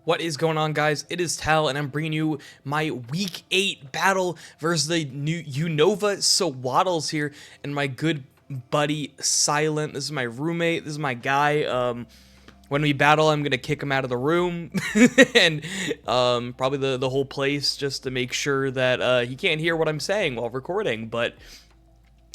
What is going on, guys? It is Tal, and I'm bringing you my Week 8 battle versus the new Unova Swaddles here, and my good buddy Silent. This is my roommate. This is my guy. When we battle, I'm gonna kick him out of the room, and probably the whole place, just to make sure that he can't hear what I'm saying while recording. But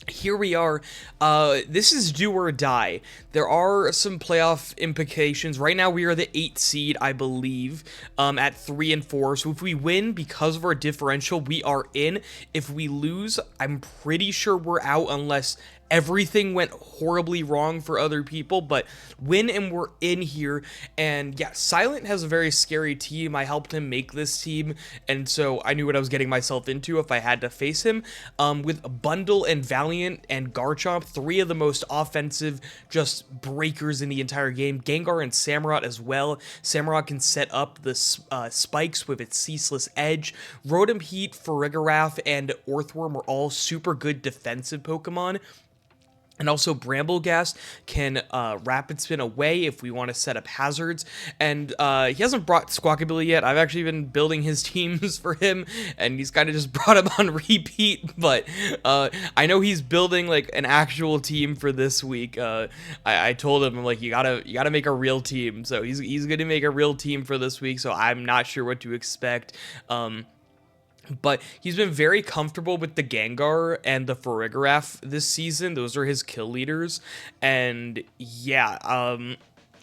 here we are. This is do or die. There are some playoff implications. Right now, we are the 8th seed, I believe, at 3 and 4. So if we win because of our differential, we are in. If we lose, I'm pretty sure we're out unless everything went horribly wrong for other people, but win and we're in here. And yeah, Silent has a very scary team. I helped him make this team, and so I knew what I was getting myself into if I had to face him. With Bundle and Valiant and Garchomp, 3 of the most offensive just breakers in the entire game. Gengar and Samurott as well. Samurott can set up the spikes with its Ceaseless Edge. Rotom Heat, Farigiraf, and Orthworm are all super good defensive Pokemon. And also Brambleghast can Rapid Spin away if we want to set up hazards. And he hasn't brought Squawkabilly yet. I've actually been building his teams for him, and he's kind of just brought him on repeat. But I know he's building like an actual team for this week. I told him, I'm like, you gotta make a real team. So he's gonna make a real team for this week. So I'm not sure what to expect. But he's been very comfortable with the Gengar and the Farigiraf this season. Those are his kill leaders. And yeah,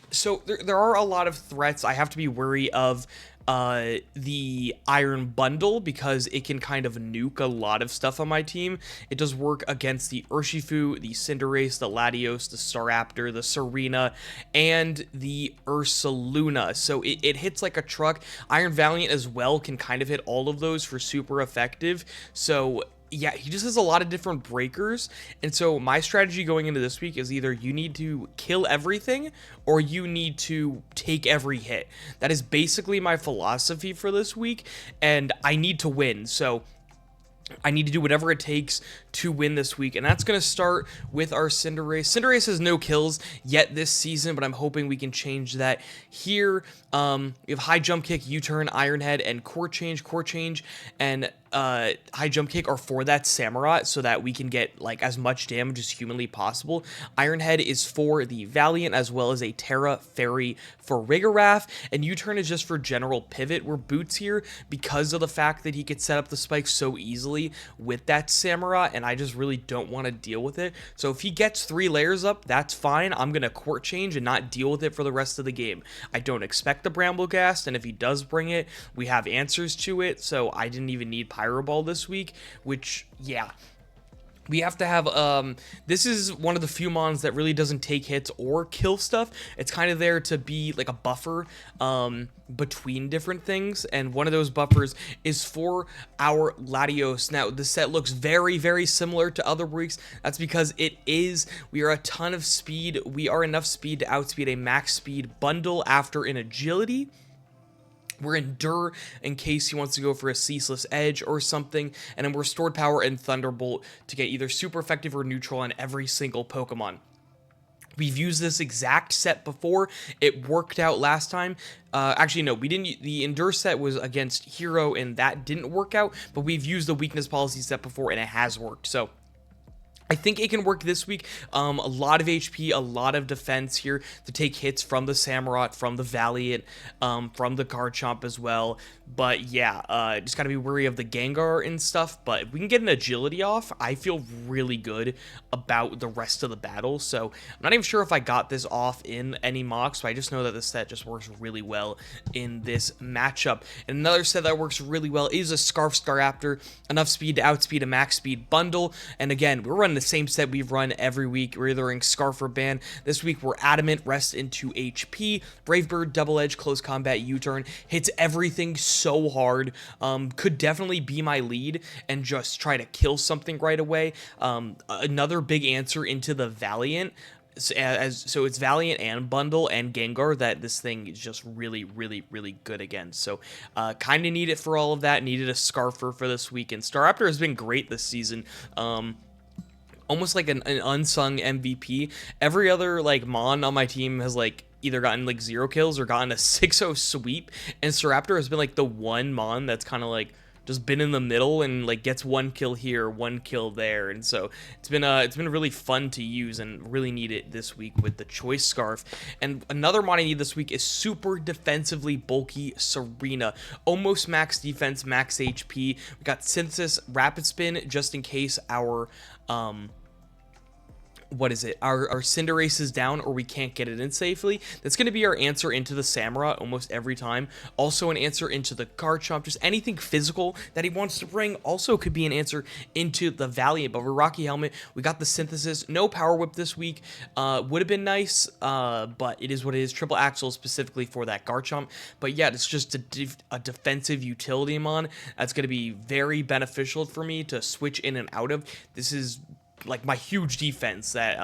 so there are a lot of threats. I have to be wary of the Iron Bundle because it can kind of nuke a lot of stuff on my team. It does work against the Urshifu, the Cinderace, the Latios, the Staraptor, the Serena, and the Ursaluna. So it hits like a truck. Iron Valiant as well can kind of hit all of those for super effective. So yeah, he just has a lot of different breakers, and so my strategy going into this week is either you need to kill everything or you need to take every hit. That is basically my philosophy for this week, and I need to win, so I need to do whatever it takes to win this week, and that's going to start with our Cinderace. Cinderace has no kills yet this season, but I'm hoping we can change that here. We have High Jump Kick, U-Turn, Iron Head, and Core Change. Core Change and High Jump Kick are for that Samurott so that we can get like as much damage as humanly possible. Iron Head is for the Valiant as well as a Terra Fairy for Farigiraf, and U-Turn is just for general pivot. We're Boots here because of the fact that he could set up the spike so easily with that Samurott, and I just really don't want to deal with it. So if he gets 3 layers up, that's fine. I'm going to Court Change and not deal with it for the rest of the game. I don't expect the Brambleghast, and if he does bring it, we have answers to it, so I didn't even need Pyro Ball this week, which, yeah. We have to have, this is one of the few mons that really doesn't take hits or kill stuff. It's kind of there to be like a buffer between different things, and one of those buffers is for our Latios. Now, the set looks very, very similar to other weeks. That's because we are a ton of speed. We are enough speed to outspeed a max speed Bundle after an agility. We're Endure in case he wants to go for a Ceaseless Edge or something, and then we're Stored Power and Thunderbolt to get either super effective or neutral on every single Pokemon. We've used this exact set before. It worked out last time. Actually, no, we didn't. The Endure set was against Hero, and that didn't work out, but we've used the Weakness Policy set before, and it has worked. So I think it can work this week. A lot of HP, a lot of defense here to take hits from the Samurott, from the Valiant, from the Garchomp as well. But yeah, just gotta be wary of the Gengar and stuff. But if we can get an agility off, I feel really good about the rest of the battle. So I'm not even sure if I got this off in any mocks, but I just know that this set just works really well in this matchup. And another set that works really well is a Scarf Staraptor. Enough speed to outspeed a max speed Bundle. And again, we're running the same set we've run every week. We're either in Scarf or Ban. This week we're Adamant, Rest into HP. Brave Bird, Double Edge, Close Combat, U-Turn. Hits everything so hard. Could definitely be my lead and just try to kill something right away. Another big answer into the Valiant. So it's Valiant and Bundle and Gengar that this thing is just really, really, really good against. So kind of need it for all of that. Needed a Scarfer for this week. And Staraptor has been great this season. Almost like an unsung MVP. Every other like Mon on my team has like either gotten like 0 kills or gotten a 6-0 sweep, and Staraptor has been like the one mon that's kind of like just been in the middle and like gets 1 kill here, 1 kill there, and so it's been really fun to use and really need it this week with the Choice Scarf. And another mod I need this week is super defensively bulky Serena, almost max defense, max HP. We got Synthesis, Rapid Spin, just in case our what is it, our Cinderace is down or we can't get it in safely. That's going to be our answer into the Samurott almost every time. Also an answer into the Garchomp. Just anything physical that he wants to bring also could be an answer into the Valiant. But with Rocky Helmet, we got the Synthesis. No Power Whip this week. Would have been nice, but it is what it is. Triple Axle specifically for that Garchomp. But yeah, it's just a defensive utility mon that's going to be very beneficial for me to switch in and out of. This is like my huge defense that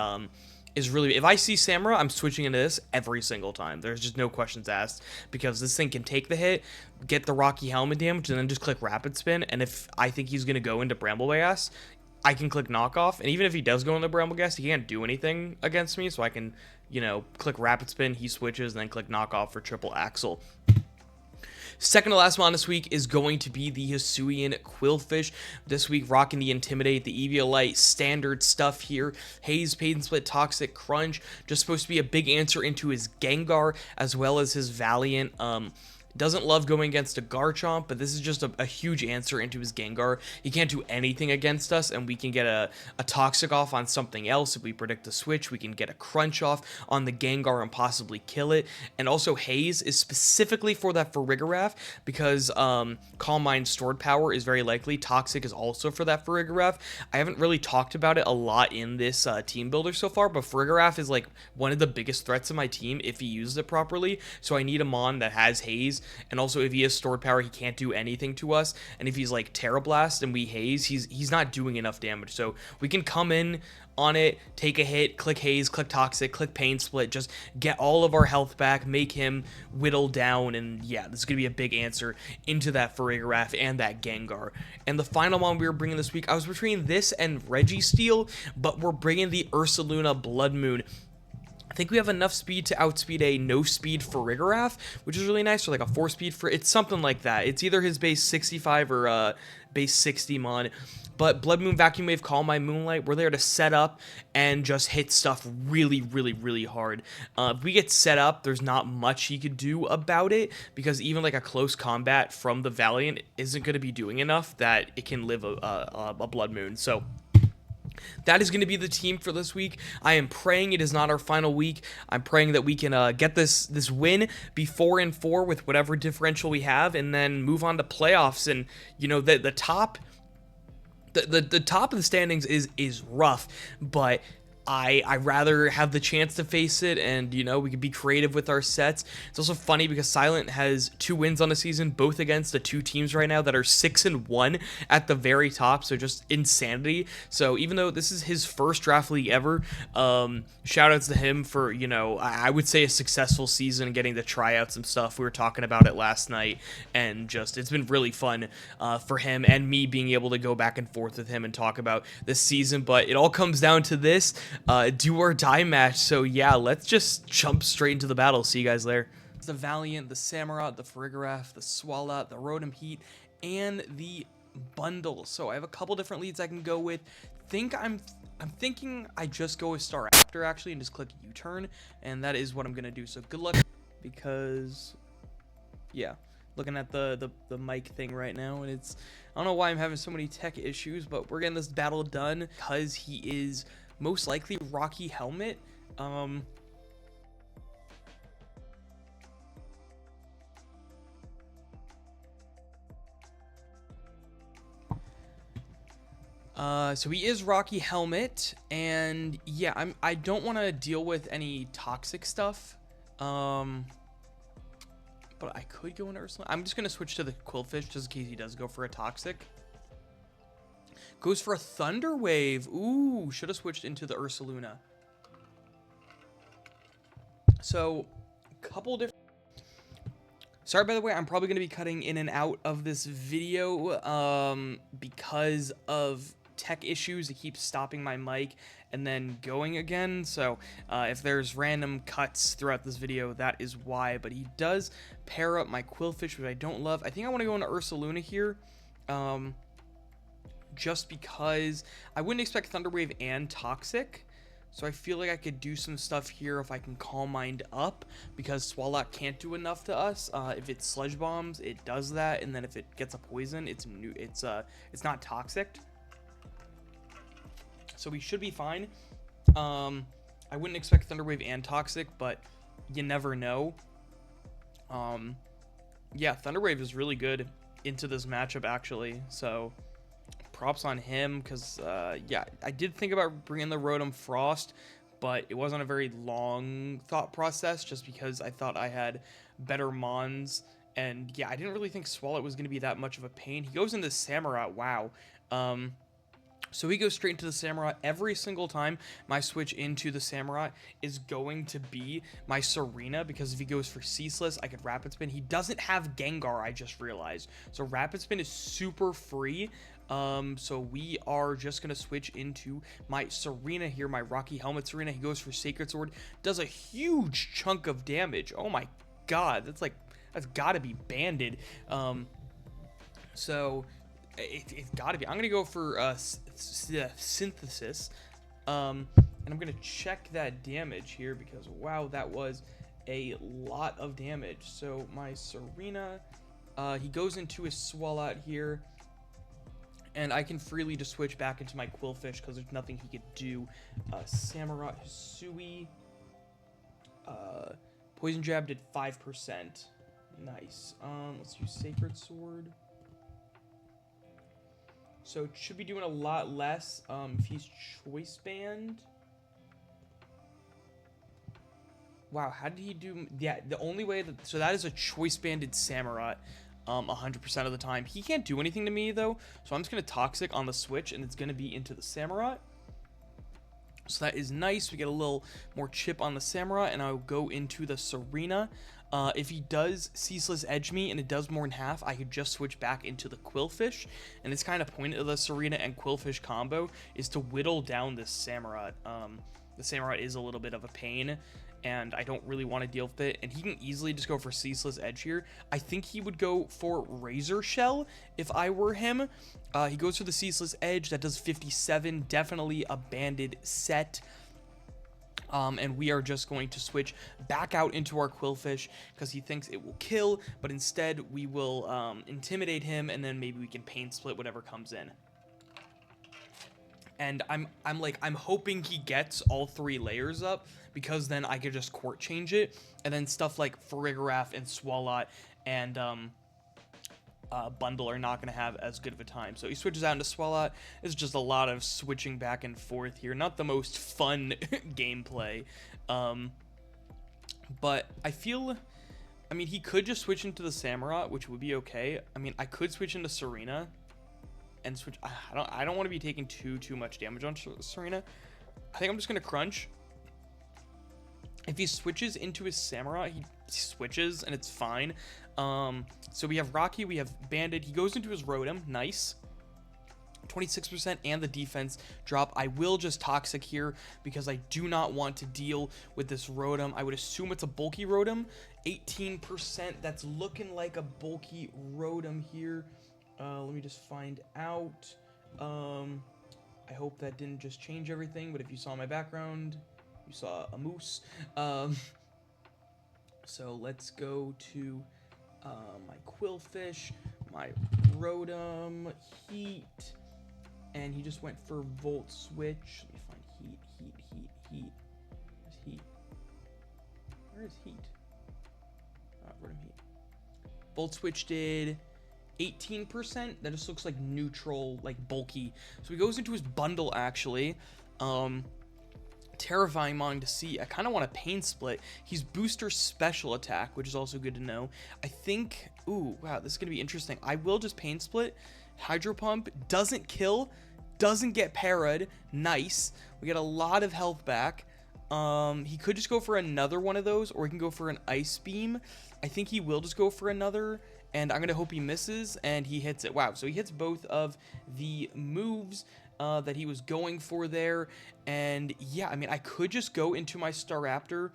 is really, if I see Samurott, I'm switching into this every single time. There's just no questions asked, because this thing can take the hit, get the Rocky Helmet damage, and then just click Rapid Spin. And if I think he's going to go into Bramblebass, I can click Knockoff. And even if he does go into Bramblebass, he can't do anything against me, so I can, you know, click Rapid Spin, he switches, and then click Knockoff for Triple Axle. Second to last mon this week is going to be the Hisuian Quillfish. This week, rocking the Intimidate, the Eviolite, standard stuff here. Haze, Pain Split, Toxic, Crunch. Just supposed to be a big answer into his Gengar, as well as his Valiant. Doesn't love going against a Garchomp, but this is just a huge answer into his Gengar. He can't do anything against us, and we can get a Toxic off on something else. If we predict a switch, we can get a Crunch off on the Gengar and possibly kill it. And also, Haze is specifically for that Farigiraf, because Calm Mind stored power is very likely. Toxic is also for that Farigiraf. I haven't really talked about it a lot in this team builder so far, but Farigiraf is like one of the biggest threats of my team if he uses it properly. So I need a mon that has Haze. And also, if he has stored power, he can't do anything to us. And if he's like Terra Blast and we Haze, he's not doing enough damage. So we can come in on it, take a hit, click Haze, click Toxic, click Pain Split, just get all of our health back, make him whittle down, and yeah, this is going to be a big answer into that Farigiraf and that Gengar. And the final one we were bringing this week, I was between this and Registeel, but we're bringing the Ursaluna Blood Moon. I think we have enough speed to outspeed a no-speed Farigiraf, which is really nice, or like a 4-speed for, it's something like that. It's either his base 65 or base 60 mon. But Blood Moon, Vacuum Wave, Calm Mind, Moonlight, we're there to set up and just hit stuff really, really, really hard. If we get set up, there's not much he could do about it, because even like a close combat from the Valiant isn't going to be doing enough that it can live a Blood Moon. So that is going to be the team for this week. I am praying it is not our final week. I'm praying that we can get this win, be 4-4 with whatever differential we have, and then move on to playoffs. And you know, the top of the standings is rough, but I rather have the chance to face it, and you know, we could be creative with our sets. It's also funny because Silent has 2 wins on the season, both against the 2 teams right now that are 6-1 at the very top, so just insanity. So even though this is his first draft league ever, shout outs to him for, you know, I would say a successful season, getting to try out some stuff. We were talking about it last night, and just it's been really fun for him and me being able to go back and forth with him and talk about this season. But it all comes down to this do or die match. So yeah, let's just jump straight into the battle. See you guys there. The Valiant, the Samurott, the Farigiraf, the Swalot, the Rotom Heat, and the Bundle. So I have a couple different leads I can go with. I'm thinking I just go with Staraptor actually and just click U-turn, and that is what I'm gonna do. So good luck, because yeah, looking at the mic thing right now, and it's, I don't know why I'm having so many tech issues, but we're getting this battle done because he is most likely Rocky Helmet. So he is Rocky Helmet, and yeah, I don't want to deal with any toxic stuff. But I could go into Ursula. I'm just gonna switch to the Quillfish just in case he does go for a toxic. Goes for a Thunder Wave. Ooh, should have switched into the Ursaluna. So, couple different... Sorry, by the way, I'm probably going to be cutting in and out of this video because of tech issues. It keeps stopping my mic and then going again. So if there's random cuts throughout this video, that is why. But he does pair up my Quillfish, which I don't love. I think I want to go into Ursaluna here. Just because I wouldn't expect Thunderwave and Toxic. So I feel like I could do some stuff here if I can Calm Mind up, because Swalot can't do enough to us. If it Sludge Bombs, it does that, and then if it gets a poison, it's not toxic. So we should be fine. I wouldn't expect Thunderwave and Toxic, but you never know. Yeah, Thunderwave is really good into this matchup actually. So props on him, because yeah, I did think about bringing the Rotom Frost, but it wasn't a very long thought process, just because I thought I had better Mons, and yeah, I didn't really think Swalot was going to be that much of a pain. He goes into Samurott, wow. So he goes straight into the Samurott. Every single time my switch into the Samurott is going to be my Serena, because if he goes for Ceaseless, I could Rapid Spin. He doesn't have Gengar, I just realized. So Rapid Spin is super free. So we are just going to switch into my Serena here, my Rocky Helmet Serena. He goes for Sacred Sword, does a huge chunk of damage. Oh my god, that's got to be banded. So it's gotta be. I'm gonna go for Synthesis, and I'm gonna check that damage here, because wow, that was a lot of damage. So my Serena, he goes into his Swalot here, and I can freely just switch back into my Quillfish because there's nothing he could do. Samurott, Hisui, Poison Jab did 5%. Nice. Let's use Sacred Sword. So it should be doing a lot less if he's Choice Band. Wow, how did he do? Yeah, the only way that... So that is a Choice Banded Samurott 100% of the time. He can't do anything to me, though. So I'm just going to Toxic on the switch, and it's going to be into the Samurott. So that is nice. We get a little more chip on the Samurott, and I'll go into the Serena. If he does Ceaseless Edge me and it does more than half, I could just switch back into the Quillfish. And it's kind of point of the Serena and Quillfish combo is to whittle down this Samurott. The Samurott is a little bit of a pain, and I don't really want to deal with it. And he can easily just go for Ceaseless Edge here. I think he would go for Razor Shell if I were him. He goes for the Ceaseless Edge. That does 57. Definitely a banded set. And we are just going to switch back out into our Quillfish because he thinks it will kill, but instead we will intimidate him, and then maybe we can Pain Split whatever comes in. And I'm hoping he gets all 3 layers up, because then I could just Court Change it, and then stuff like Farigiraf and Swalot and Bundle are not going to have as good of a time. So he switches out into Swalot. It's just a lot of switching back and forth here. Not the most fun gameplay. But I feel... I mean, he could just switch into the Samurott, which would be okay. I mean, I could switch into Serena and switch... I don't want to be taking too much damage on Serena. I think I'm just going to Crunch. If he switches into his Samurott, he switches, and it's fine. So we have Rocky, we have Banded. He goes into his Rotom. Nice. 26% and the defense drop. I will just Toxic here because I do not want to deal with this Rotom. I would assume it's a bulky Rotom. 18%. That's looking like a bulky Rotom here. Let me just find out. I hope that didn't just change everything, but if you saw my background... You saw a moose. So let's go to my Quillfish, my Rotom, Heat, and he just went for Volt Switch. Let me find Heat. Where's Heat? Where is Heat? Rotom Heat. Volt Switch did 18%. That just looks like neutral, like bulky. So he goes into his Bundle actually. Terrifying Mong to see. I kind of want a Pain Split. He's Booster Special Attack, which is also good to know. I think... Ooh, wow, this is going to be interesting. I will just Pain Split. Hydro Pump doesn't kill. Doesn't get parried. Nice. We get a lot of health back. He could just go for another one of those, or he can go for an Ice Beam. I think he will just go for another, and I'm going to hope he misses, and he hits it. Wow, so he hits both of the moves that he was going for there, and yeah, I mean, I could just go into my Staraptor,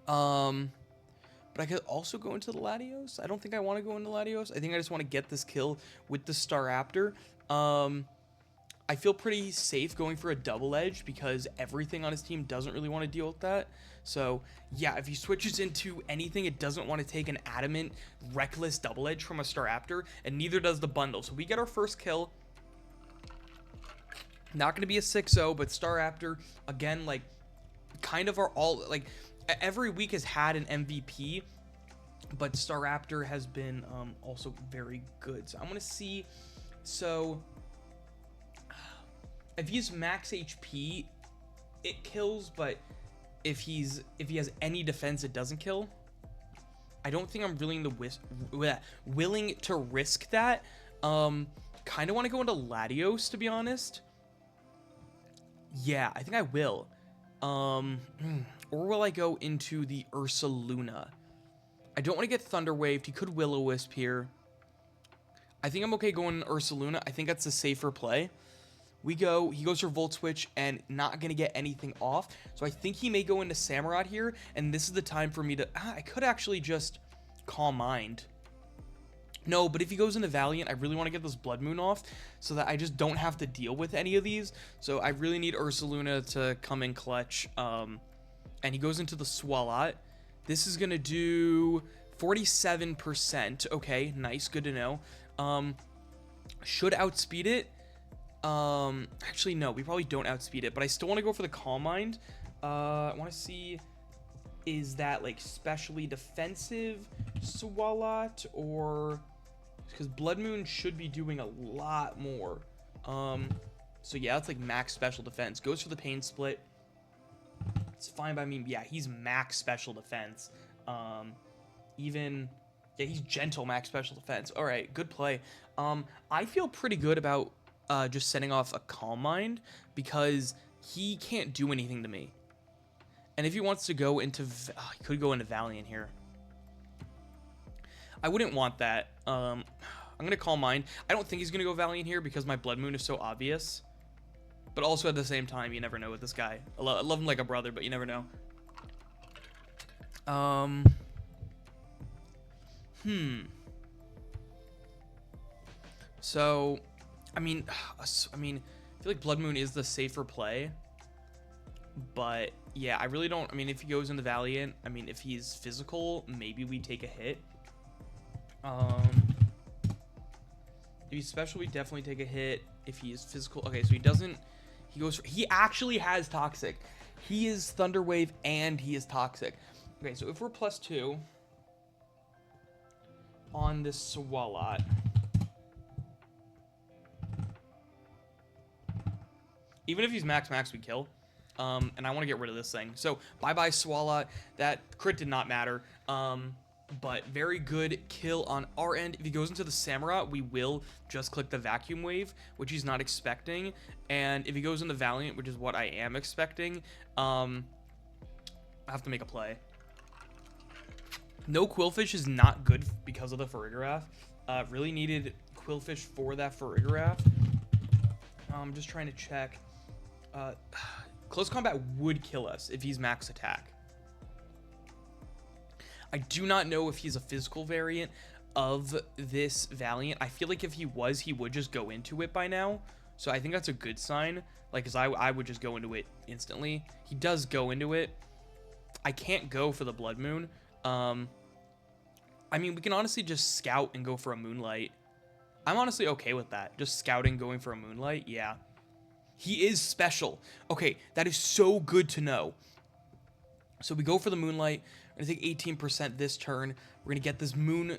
but I could also go into the Latios. I don't think I want to go into Latios. I think I just want to get this kill with the Staraptor. I feel pretty safe going for a double edge because everything on his team doesn't really want to deal with that. So yeah, if he switches into anything, it doesn't want to take an adamant, reckless double edge from a Staraptor, and neither does the bundle. So we get our first kill. Not going to be a 6-0, but Staraptor, again, like, kind of are all, like, every week has had an MVP, but Staraptor has been also very good. So I'm going to see, so if he's max HP, it kills, but if he has any defense, it doesn't kill. I don't think I'm willing to risk that. Kind of want to go into Latios, to be honest. Yeah, I think I will. Or will I go into the Ursaluna? I don't want to get Thunder Waved. He could Will-O-Wisp here. I think I'm okay going Ursaluna. I think that's a safer play. He goes for Volt Switch and not going to get anything off. So I think he may go into Samurott here, and this is the time for me to... I could actually just Calm Mind. No, but if he goes into Valiant, I really want to get this Blood Moon off so that I just don't have to deal with any of these. So I really need Ursaluna to come in clutch. And he goes into the Swalot. This is going to do 47%. Okay, nice, good to know. Should outspeed it. Actually, no, we probably don't outspeed it, but I still want to go for the Calm Mind. I want to see, is that like specially defensive Swalot, or because Blood Moon should be doing a lot more. So yeah, that's like max special defense. Goes for the Pain Split. It's fine by me. Yeah, he's max special defense. Yeah, he's gentle max special defense. All right, good play. I feel pretty good about just setting off a Calm Mind because he can't do anything to me. And if he wants to go into... he could go into Valiant here. I wouldn't want that. I'm going to Calm Mind. I don't think he's going to go Valiant here because my Blood Moon is so obvious. But also at the same time, you never know with this guy. I love him like a brother, but you never know. So, I mean, I feel like Blood Moon is the safer play. But, yeah, I really don't... I mean, if he goes into Valiant, I mean, if he's physical, maybe we take a hit. If he's special, we definitely take a hit. If he is physical... Okay, so he doesn't... He goes for... He actually has Toxic. He is Thunder Wave, and he is Toxic. Okay, so if we're +2 on this Swalot... Even if he's max, we kill. And I want to get rid of this thing. So, bye-bye, Swalot. That crit did not matter. But very good kill on our end. If he goes into the Samurott, we will just click the Vacuum Wave, which he's not expecting. And if he goes into Valiant, which is what I am expecting, I have to make a play. No Quillfish is not good because of the Farigiraf. Really needed Quillfish for that Farigiraf. I'm just trying to check. Close combat would kill us if he's max attack. I do not know if he's a physical variant of this Valiant. I feel like if he was, he would just go into it by now. So I think that's a good sign. Like, because I would just go into it instantly. He does go into it. I can't go for the Blood Moon. I mean, we can honestly just scout and go for a Moonlight. I'm honestly okay with that. Just scouting, going for a Moonlight. Yeah. He is special. Okay, that is so good to know. So we go for the Moonlight. We're going to take 18% this turn. We're going to get this Moon.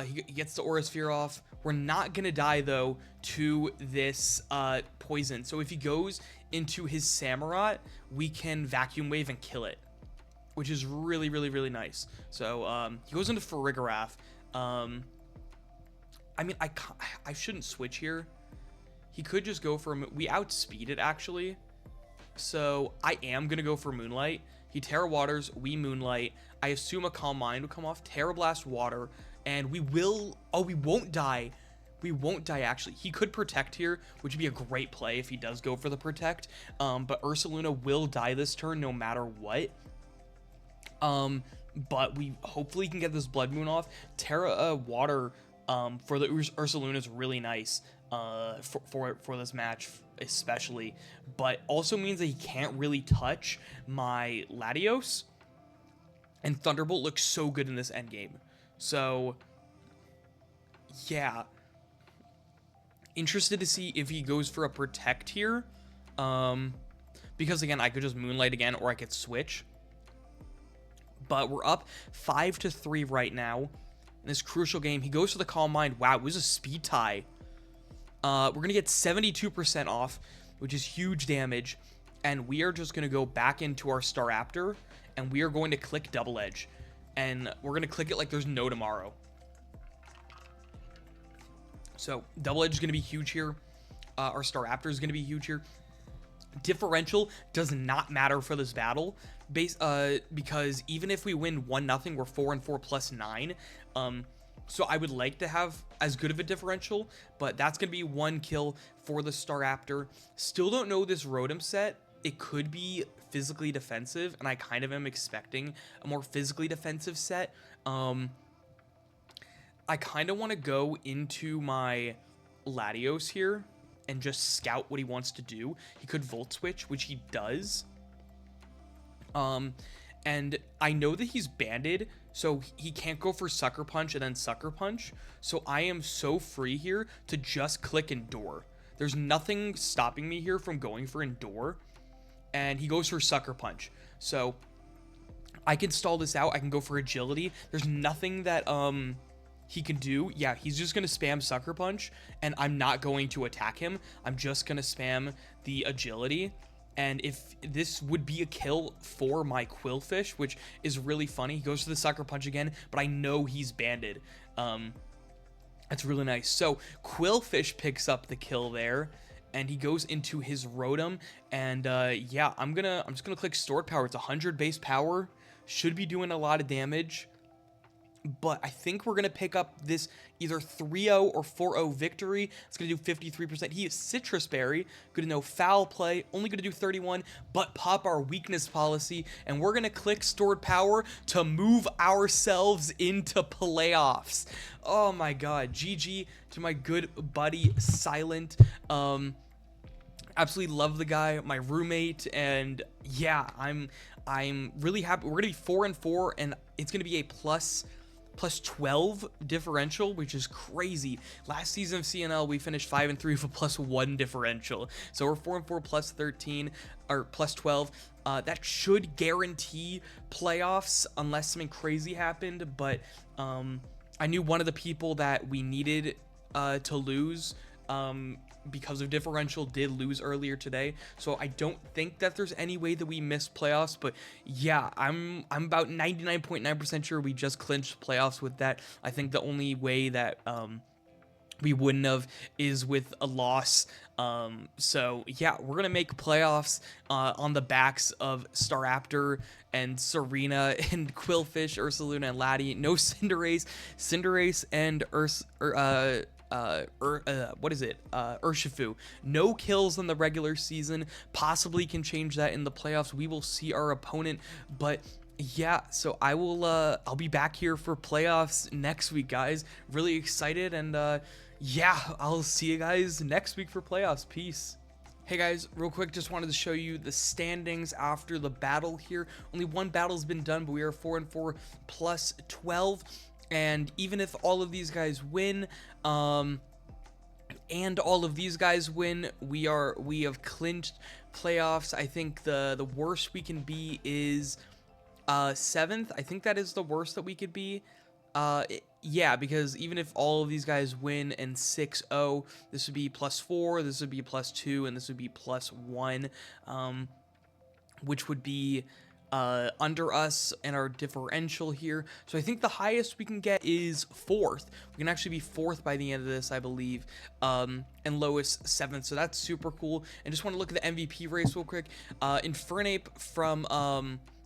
He gets the Aura Sphere off. We're not going to die, though, to this Poison. So if he goes into his Samurott, we can Vacuum Wave and kill it, which is really, really, really nice. So he goes into Farigiraf. I mean, I shouldn't switch here. He could just go for a... We outspeed it, actually. So I am going to go for Moonlight. He Terra Waters, we Moonlight. I assume a Calm Mind will come off. Terra Blast Water. And we will... Oh, we won't die. We won't die, actually. He could Protect here, which would be a great play if he does go for the Protect. But Ursaluna will die this turn no matter what. But we hopefully can get this Blood Moon off. Terra Water for the Ursaluna is really nice for this match especially, but also means that he can't really touch my Latios, and Thunderbolt looks so good in this endgame. So yeah, interested to see if he goes for a Protect here, because again, I could just Moonlight again, or I could switch. But we're up 5-3 right now in this crucial game. He goes for the Calm Mind. Wow, it was a speed tie. We're going to get 72% off, which is huge damage. And we are just going to go back into our Staraptor, and we are going to click Double Edge. And we're going to click it like there's no tomorrow. So Double Edge is going to be huge here. Our Staraptor is going to be huge here. Differential does not matter for this battle, because even if we win 1-0, we're 4-4 plus 9. So I would like to have as good of a differential, but that's going to be 1 kill for the Staraptor. Still don't know this Rotom set. It could be physically defensive, and I kind of am expecting a more physically defensive set. I kind of want to go into my Latios here and just scout what he wants to do. He could Volt Switch, which he does. And I know that he's banded, so he can't go for Sucker Punch and then Sucker Punch. So I am so free here to just click Endure. There's nothing stopping me here from going for Endure. And he goes for Sucker Punch. So I can stall this out. I can go for Agility. There's nothing that he can do. Yeah, he's just going to spam Sucker Punch, and I'm not going to attack him. I'm just going to spam the Agility. And if this would be a kill for my Quillfish, which is really funny. He goes for the Sucker Punch again, but I know he's banded. That's really nice. So Quillfish picks up the kill there, and he goes into his Rotom. And yeah, I'm just gonna click Stored Power. It's 100 base power. Should be doing a lot of damage. But I think we're going to pick up this either 3-0 or 4-0 victory. It's going to do 53%. He is Citrus Berry. Good to know. Foul Play. Only going to do 31. But pop our weakness policy. And we're going to click Stored Power to move ourselves into playoffs. Oh my god. GG to my good buddy Silent. Absolutely love the guy, my roommate, and yeah, I'm really happy. We're going to be 4-4, and it's going to be a plus 12 differential, which is crazy. Last season of CNL, we finished 5-3 with a +1 differential. So we're 4-4 plus 13 or plus 12. That should guarantee playoffs unless something crazy happened. But I knew one of the people that we needed to lose because of differential did lose earlier today, so I don't think that there's any way that we missed playoffs. But yeah, I'm about 99.9% sure we just clinched playoffs with that. I think the only way that we wouldn't have is with a loss. So yeah, we're gonna make playoffs on the backs of Staraptor and Serena and Quillfish, Ursaluna and Laddie. No Cinderace and Urshifu. No kills in the regular season. Possibly can change that in the playoffs. We will see our opponent, but yeah, so I'll be back here for playoffs next week, guys. Really excited, and yeah, I'll see you guys next week for playoffs. Peace. Hey guys, real quick, just wanted to show you the standings after the battle here. Only one battle's been done, but we are 4-4 plus 12. And even if all of these guys win, we have clinched playoffs. I think the worst we can be is 7th. I think that is the worst that we could be. Yeah, because even if all of these guys win and 6-0, this would be +4, this would be +2, and this would be +1, which would be under us and our differential here. So I think the highest we can get is 4th. We can actually be 4th by the end of this, I believe, and lowest 7th. So that's super cool. And just want to look at the MVP race real quick. Infernape from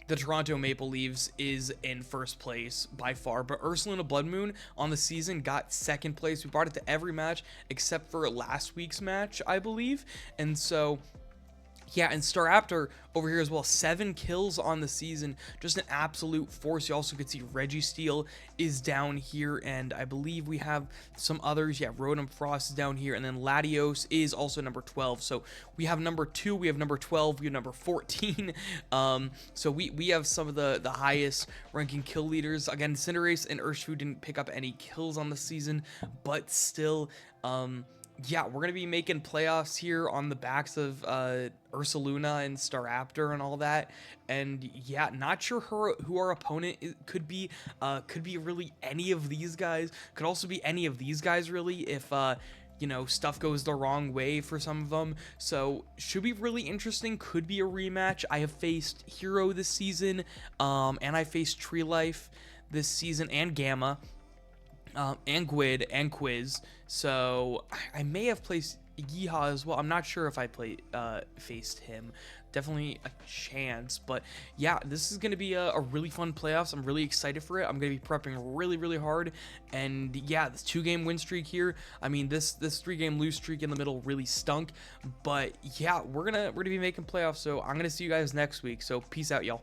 the Toronto Maple Leafs is in 1st place by far, but Ursaluna Blood Moon on the season got 2nd place. We brought it to every match except for last week's match, I believe. And so yeah, and Staraptor over here as well, 7 kills on the season, just an absolute force. You also could see Registeel is down here, and I believe we have some others. Yeah, Rotom Frost is down here, and then Latios is also number 12. So we have number 2, we have number 12, we have number 14. So we have some of the highest ranking kill leaders. Again, Cinderace and Urshifu didn't pick up any kills on the season, but still, yeah, we're going to be making playoffs here on the backs of Ursaluna and Staraptor and all that. And yeah, not sure who our opponent could be. Could be really any of these guys. Could also be any of these guys, really, if, you know, stuff goes the wrong way for some of them. So should be really interesting. Could be a rematch. I have faced Hero this season, and I faced Tree Life this season, and Gamma. And Gwyd and Quiz, so I may have placed Yeehaw as well. I'm not sure if I faced him. Definitely a chance, but yeah, this is going to be a really fun playoffs. I'm really excited for it. I'm going to be prepping really, really hard, and yeah, this 2-game win streak here. I mean, this 3-game lose streak in the middle really stunk, but yeah, we're gonna be making playoffs. So I'm gonna see you guys next week. So peace out, y'all.